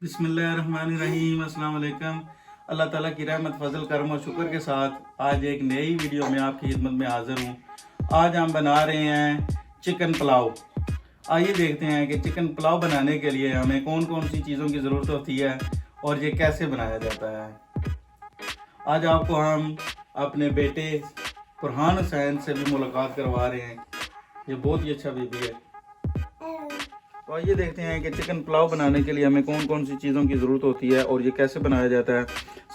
बिस्मिल्लाहिर्रहमानिर्रहीम अस्सलाम वालेकुम। अल्लाह ताला की रहमत फजल करम और शुक्र के साथ आज एक नई वीडियो में आपकी खिदमत में हाज़िर हूँ। आज हम बना रहे हैं चिकन पुलाव। आइए देखते हैं कि चिकन पुलाव बनाने के लिए हमें कौन कौन सी चीज़ों की ज़रूरत होती है और ये कैसे बनाया जाता है। आज आपको हम अपने बेटे फरहान हुसैन से भी मुलाकात करवा रहे हैं। ये बहुत ही अच्छा बेबी है। तो आइए देखते हैं कि चिकन पुलाव बनाने के लिए हमें कौन कौन सी चीज़ों की ज़रूरत होती है और ये कैसे बनाया जाता है।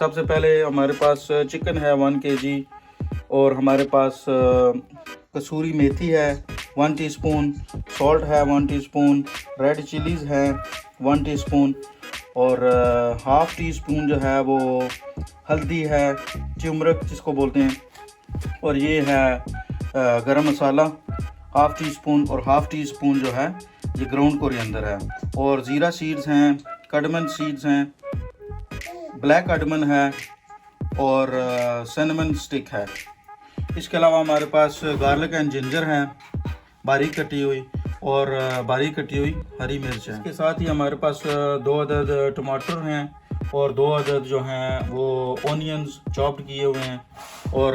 सबसे पहले हमारे पास चिकन है 1 kg और हमारे पास कसूरी मेथी है 1 टीस्पून, सॉल्ट है 1 टीस्पून, रेड चिलीज़ है 1 टीस्पून और हाफ़ टी स्पून जो है वो हल्दी है, टर्मरिक जिसको बोलते हैं, और ये है गरम मसाला हाफ़ टी स्पून और हाफ़ टी स्पून जो है ये ग्राउंड कोरिएंडर है, और ज़ीरा सीड्स हैं, कार्डमन सीड्स हैं, ब्लैक कार्डमन है और सिनेमन स्टिक है। इसके अलावा हमारे पास गार्लिक एंड जिंजर है बारीक कटी हुई और बारीक कटी हुई हरी मिर्च है। इसके साथ ही हमारे पास 2 अदद टमाटर हैं और 2 अदद जो हैं वो ऑनियंस चॉप्ड किए हुए हैं और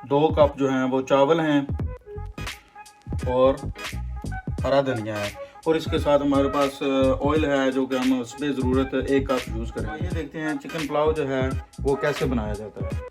2 कप जो हैं वो चावल हैं और हरा धनिया है, और इसके साथ हमारे पास ऑयल है जो कि हम उसमें ज़रूरत 1 कप यूज़ करेंगे। ये देखते हैं चिकन पुलाव जो है वो कैसे बनाया जाता है।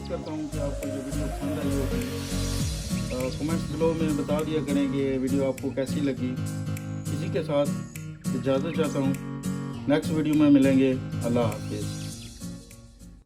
करता हूँ कि आपको जो वीडियो पसंद आई होगी। कमेंट्स बिलो में बता दिया करें कि वीडियो आपको कैसी लगी। इसी के साथ इजाज़त चाहता हूँ, नेक्स्ट वीडियो में मिलेंगे। अल्लाह हाफिज़।